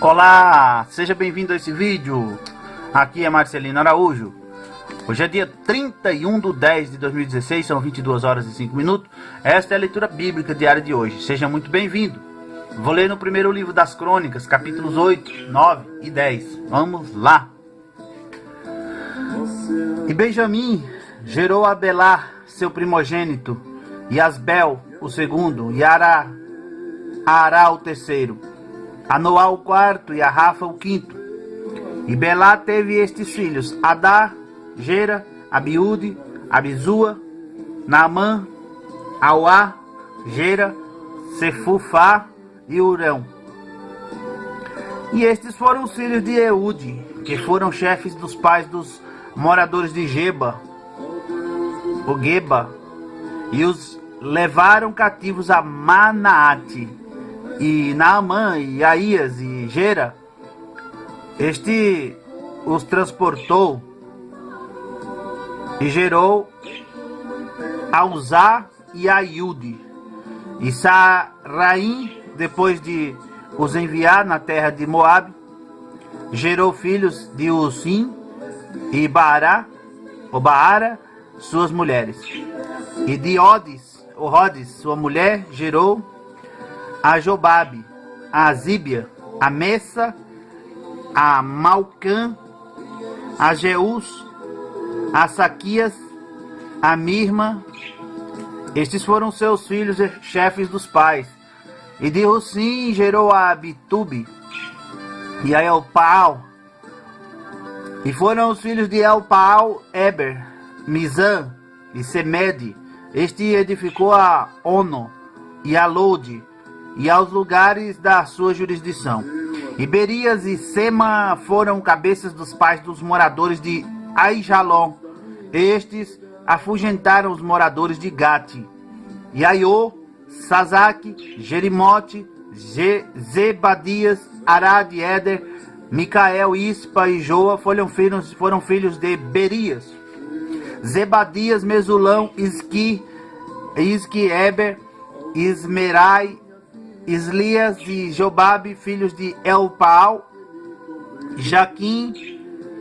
Olá, seja bem-vindo a esse vídeo. Aqui é Marcelino Araújo. Hoje é dia 31 de 10 de 2016, são 22 horas e 5 minutos. Esta é a leitura bíblica diária de hoje. Seja muito bem-vindo. Vou ler no primeiro livro das Crônicas, capítulos 8, 9 e 10. Vamos lá. E Benjamim gerou a Belá, seu primogênito, e Asbel, o segundo, e Ará, o terceiro, a Noá o quarto, e a Rafa o quinto. E Belá teve estes filhos: Adá, Gera, Abiúde, Abizua, Naamã, Auá, Gera, Sefufá e Urão. E estes foram os filhos de Eude, que foram chefes dos pais dos moradores de Geba, o Geba, e os levaram cativos a Manaate. E Naamã, e Aías, e Gera, este os transportou e gerou a Uzá e a Iude. E Saraim, depois de os enviar na terra de Moabe, gerou filhos de Usim e Baara, suas mulheres. E de Rodes, sua mulher, gerou a Jobabe, a Zíbia, a Messa, a Malcã, a Jeus, a Saquias, a Mirma. Estes foram seus filhos e chefes dos pais. E de Russim gerou a Abitube e a Elpaal. E foram os filhos de Elpaal, Eber, Mizã e Semede. Este edificou a Ono e a Lode e aos lugares da sua jurisdição. E Berias e Sema foram cabeças dos pais dos moradores de Aijalon. Estes afugentaram os moradores de Gate. E Aiô, Sazaque, Jerimote, Zebadias, Arad, Éder, Micael, Ispa e Joa foram filhos de Berias. Zebadias, Mesulão, Isqui, Eber, Ismerai, Islias e Jobabe, filhos de Elpaal, Jaquim,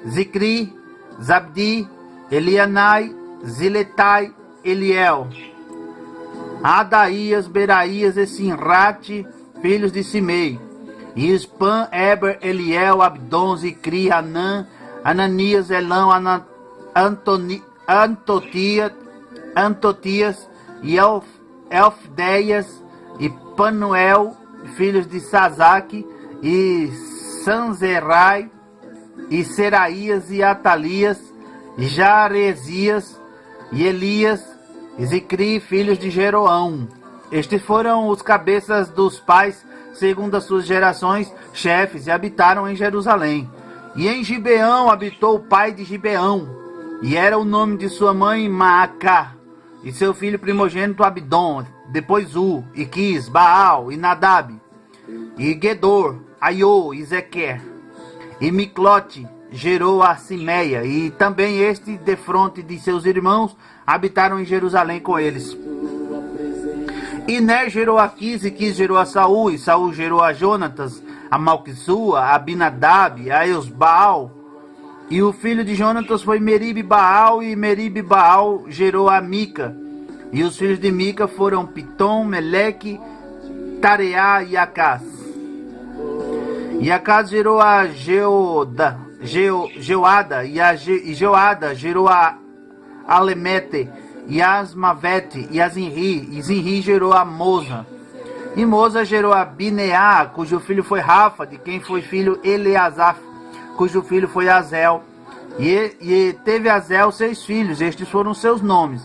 Zicri, Zabdi, Elianai, Ziletai, Eliel, Adaías, Beraías e Sinrate, filhos de Simei, Ispan, Eber, Eliel, Abdon, Zicri, Anã, Ananias, Elão, Antotias e Elfdeias e Panuel, filhos de Sazaque, e Sanzerai, e Seraías e Atalias, Jaresias e Elias, e Zicri, filhos de Jeroão. Estes foram os cabeças dos pais, segundo as suas gerações, chefes, e habitaram em Jerusalém. E em Gibeão habitou o pai de Gibeão, e era o nome de sua mãe Maacá, e seu filho primogênito Abdon, depois e Quis, Baal, e Nadab, e Gedor, Aiô, e Zequer, e Miclote gerou a Simeia, e também este, defronte de seus irmãos, habitaram em Jerusalém com eles. E Ner gerou a Quis, e Quis gerou a Saul, e Saul gerou a Jonatas, a Malquissua, a Abinadab, a Eusbaal. E o filho de Jonatas foi Meribe-Baal, e Meribe-Baal gerou a Mica. E os filhos de Mica foram Pitom, Meleque, Tareá e Acás. E Acás gerou a Geoada, e Geoada gerou a Alemete, e Asmavete, e a Zinri, e Zinri gerou a Moza. E Moza gerou a Bineá, cujo filho foi Rafa, de quem foi filho Eleazar, cujo filho foi Azel. E teve Azel 6 filhos, estes foram seus nomes: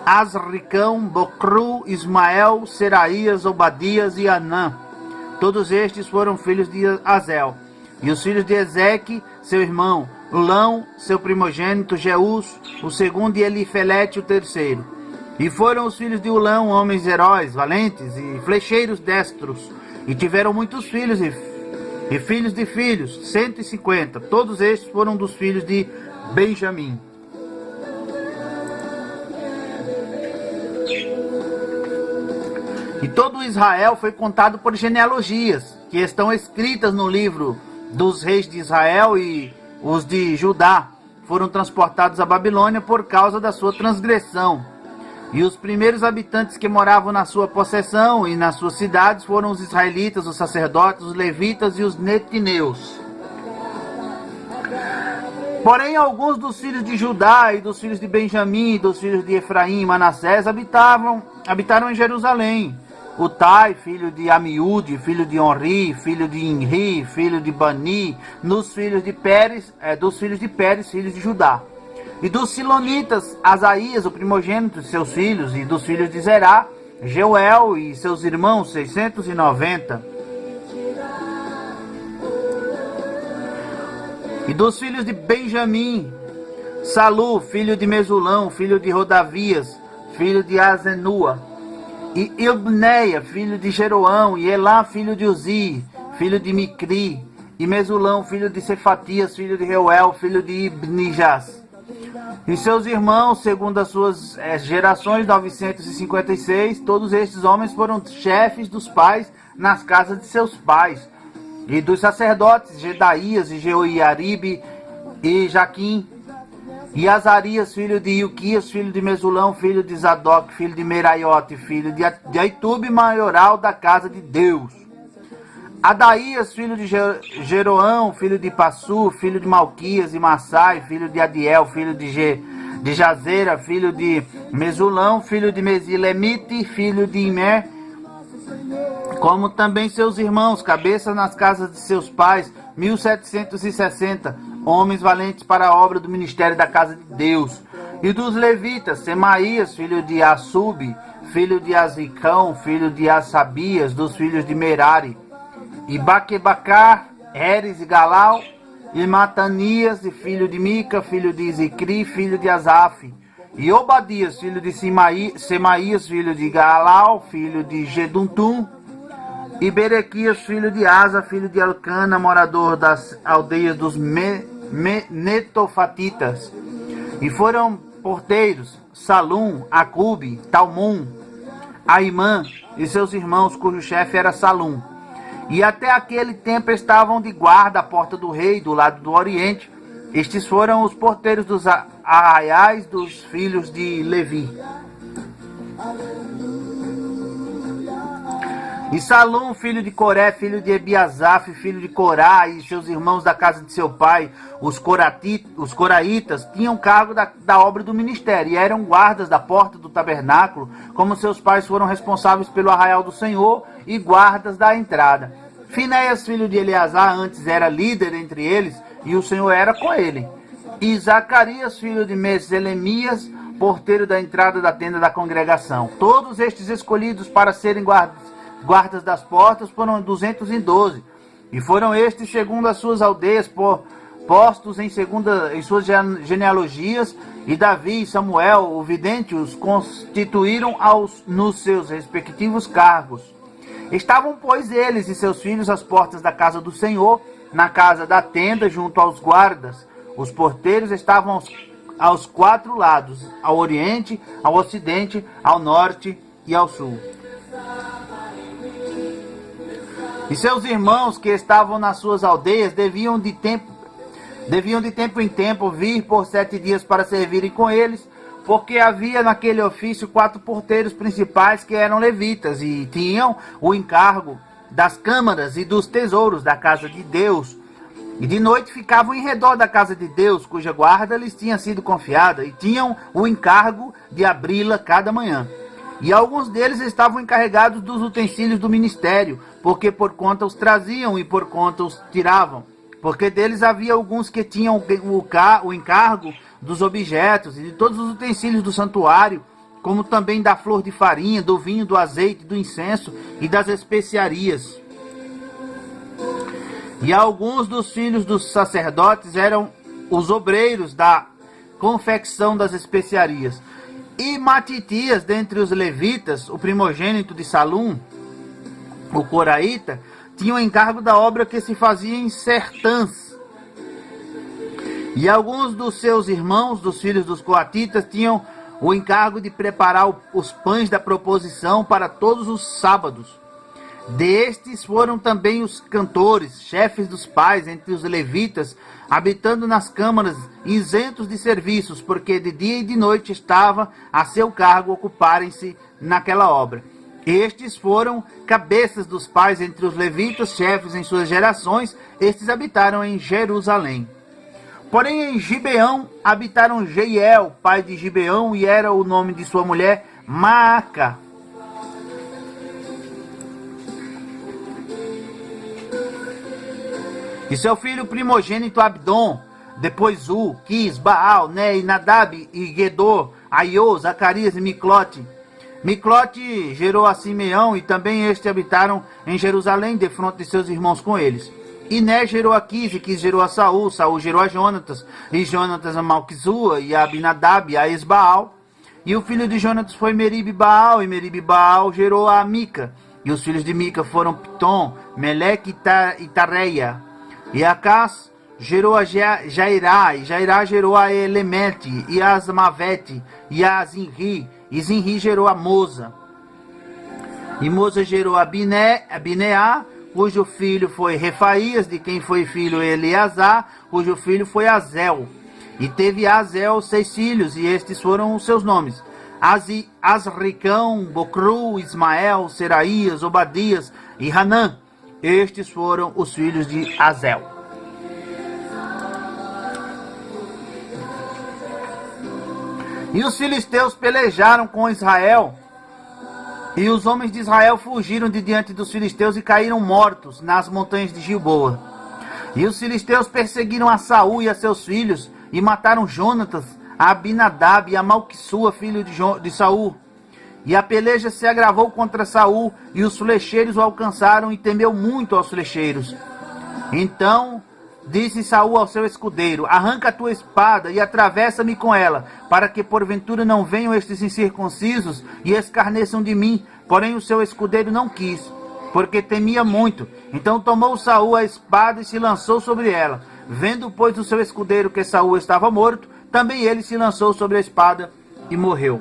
Asricão, Bocru, Ismael, Seraías, Obadias e Anã. Todos estes foram filhos de Azel. E os filhos de Ezeque, seu irmão: Ulão, seu primogênito, Jeus, o segundo, e Elifelete, o terceiro. E foram os filhos de Ulão, homens heróis, valentes e flecheiros destros. E tiveram muitos filhos e filhos de filhos, 150. Todos estes foram dos filhos de Benjamim. E todo Israel foi contado por genealogias, que estão escritas no livro dos reis de Israel, e os de Judá foram transportados à Babilônia por causa da sua transgressão. E os primeiros habitantes que moravam na sua possessão e nas suas cidades foram os israelitas, os sacerdotes, os levitas e os netineus. Porém, alguns dos filhos de Judá e dos filhos de Benjamim, dos filhos de Efraim e Manassés habitaram em Jerusalém. Utai, filho de Amiúde, filho de Onri, filho de Inri, filho de Bani, dos filhos de Pérez, filhos de Judá. E dos Silonitas, Asaías, o primogênito de seus filhos, e dos filhos de Zerá, Jeuel e seus irmãos, 690. E dos filhos de Benjamim, Salu, filho de Mesulão, filho de Rodavias, filho de Azenua. E Ibneia, filho de Jeroão, e Elá, filho de Uzi, filho de Micri, e Mesulão, filho de Cefatias, filho de Reuel, filho de Ibnijas. E seus irmãos, segundo as suas gerações, 956, todos estes homens foram chefes dos pais nas casas de seus pais. E dos sacerdotes, Gedaías e Jeoiaribe e Jaquim, e Azarias, filho de Ilquias, filho de Mesulão, filho de Zadok, filho de Meraiote, filho de Aitube, maioral da casa de Deus. Adaías, filho de Jeroão, filho de Passu, filho de Malquias e Massai, filho de Adiel, filho de Jazera, filho de Mesulão, filho de Mesilemite, filho de Imer, como também seus irmãos, cabeças nas casas de seus pais, 1760, homens valentes para a obra do ministério da casa de Deus. E dos levitas, Semaías, filho de Assub, filho de Azicão, filho de Assabias, dos filhos de Merari, e Baquebacar, Heres e Galau, e Matanias, e filho de Mica, filho de Zicri, filho de Asaf, e Obadias, filho de Semaías, filho de Galau, filho de Geduntum, e Berequias, filho de Asa, filho de Elcana, morador das aldeias dos Netofatitas. E foram porteiros Salum, Acube, Talmum, Aimã e seus irmãos, cujo chefe era Salum. E até aquele tempo estavam de guarda à porta do rei, do lado do oriente. Estes foram os porteiros dos arraiais dos filhos de Levi. E Salum, filho de Coré, filho de Ebiasaf, filho de Corá, e seus irmãos da casa de seu pai, os coraitas, tinham cargo da obra do ministério, e eram guardas da porta do tabernáculo, como seus pais foram responsáveis pelo arraial do Senhor, e guardas da entrada. Finéias, filho de Eleazar, antes era líder entre eles, e o Senhor era com ele. E Zacarias, filho de Meselemias, porteiro da entrada da tenda da congregação. Todos estes escolhidos para serem guardas das portas foram 212. E foram estes, segundo as suas aldeias, postos em suas genealogias, e Davi e Samuel, o vidente, os constituíram nos seus respectivos cargos. Estavam, pois, eles e seus filhos às portas da casa do Senhor, na casa da tenda, junto aos guardas. Os porteiros estavam aos 4 lados, ao oriente, ao ocidente, ao norte e ao sul. E seus irmãos que estavam nas suas aldeias deviam de tempo em tempo vir por 7 dias para servirem com eles, porque havia naquele ofício 4 porteiros principais que eram levitas e tinham o encargo das câmaras e dos tesouros da casa de Deus. E de noite ficavam em redor da casa de Deus, cuja guarda lhes tinha sido confiada, e tinham o encargo de abri-la cada manhã. E alguns deles estavam encarregados dos utensílios do ministério, porque por conta os traziam e por conta os tiravam. Porque deles havia alguns que tinham o encargo dos objetos e de todos os utensílios do santuário, como também da flor de farinha, do vinho, do azeite, do incenso e das especiarias. E alguns dos filhos dos sacerdotes eram os obreiros da confecção das especiarias. E Matitias, dentre os levitas, o primogênito de Salum, o coraíta, tinha o encargo da obra que se fazia em sertãs. E alguns dos seus irmãos, dos filhos dos coatitas, tinham o encargo de preparar os pães da proposição para todos os sábados. Destes foram também os cantores, chefes dos pais, entre os levitas, habitando nas câmaras, isentos de serviços, porque de dia e de noite estava a seu cargo ocuparem-se naquela obra. Estes foram cabeças dos pais entre os levitas, chefes em suas gerações, estes habitaram em Jerusalém. Porém em Gibeão habitaram Jeiel, pai de Gibeão, e era o nome de sua mulher Maaca. E seu filho primogênito Abdom, depois Quis, Baal, Né, Nadab e Gedor, Aiô, Zacarias e Miclote. Miclote gerou a Simeão, e também este habitaram em Jerusalém, defronte de seus irmãos com eles. E Né gerou a Quis, e Quis gerou a Saul, Saul gerou a Jonatas, e Jonatas a Malquizua, e a Abinadab, a Esbaal. E o filho de Jonatas foi Meribe-Baal, e Meribe-Baal gerou a Mica. E os filhos de Mica foram Pitom, Meleque e Tareia. E Acás gerou a Jairá, e Jairá gerou a Elemete, e a Asmavete, e a Zinri, e Zinri gerou a Moza. E Moza gerou a Bineá, cujo filho foi Refaías, de quem foi filho Eleazar, cujo filho foi Azel. E teve Azel 6 filhos, e estes foram os seus nomes: Asricão, Bocru, Ismael, Seraías, Obadias e Hanã. Estes foram os filhos de Azel. E os filisteus pelejaram com Israel, e os homens de Israel fugiram de diante dos filisteus e caíram mortos nas montanhas de Gilboa. E os filisteus perseguiram a Saul e a seus filhos, e mataram Jonatas, a Abinadab e a Malquissua, filho de Saul. E a peleja se agravou contra Saul, e os flecheiros o alcançaram, e temeu muito aos flecheiros. Então disse Saul ao seu escudeiro: arranca a tua espada e atravessa-me com ela, para que porventura não venham estes incircuncisos e escarneçam de mim. Porém o seu escudeiro não quis, porque temia muito. Então tomou Saul a espada e se lançou sobre ela. Vendo, pois, o seu escudeiro que Saul estava morto, também ele se lançou sobre a espada e morreu.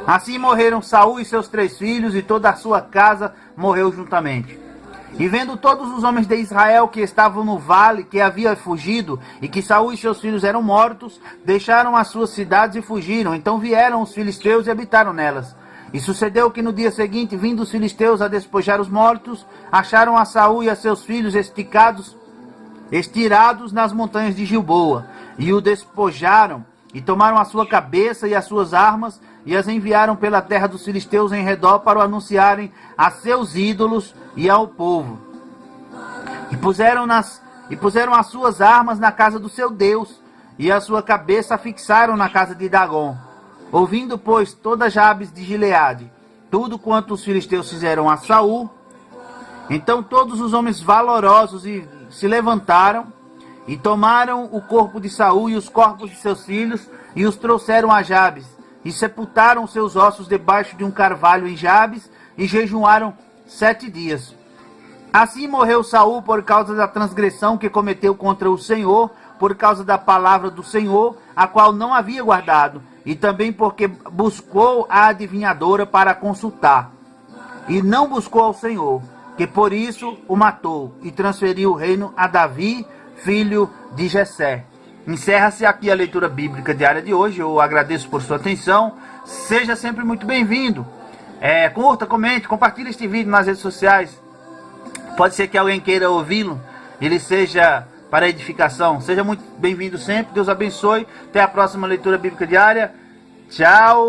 Assim morreram Saul e seus 3 filhos, e toda a sua casa morreu juntamente. E vendo todos os homens de Israel que estavam no vale, que havia fugido, e que Saul e seus filhos eram mortos, deixaram as suas cidades e fugiram. Então vieram os filisteus e habitaram nelas. E sucedeu que no dia seguinte, vindo os filisteus a despojar os mortos, acharam a Saul e a seus filhos estirados nas montanhas de Gilboa, e o despojaram, e tomaram a sua cabeça e as suas armas, e as enviaram pela terra dos filisteus em redor para o anunciarem a seus ídolos e ao povo. E puseram as suas armas na casa do seu Deus, e a sua cabeça a fixaram na casa de Dagom. Ouvindo, pois, toda Jabes de Gileade tudo quanto os filisteus fizeram a Saul, então todos os homens valorosos se levantaram, e tomaram o corpo de Saul e os corpos de seus filhos, e os trouxeram a Jabes, e sepultaram seus ossos debaixo de um carvalho em Jabes, e jejuaram 7 dias. Assim morreu Saul por causa da transgressão que cometeu contra o Senhor, por causa da palavra do Senhor, a qual não havia guardado, e também porque buscou a adivinhadora para consultar, e não buscou ao Senhor, que por isso o matou, e transferiu o reino a Davi, filho de Jessé. Encerra-se aqui a leitura bíblica diária de hoje. Eu agradeço por sua atenção. Seja sempre muito bem-vindo. Curta, comente, compartilhe este vídeo nas redes sociais. Pode ser que alguém queira ouvi-lo, ele seja para edificação. Seja muito bem-vindo sempre. Deus abençoe. Até a próxima leitura bíblica diária. Tchau!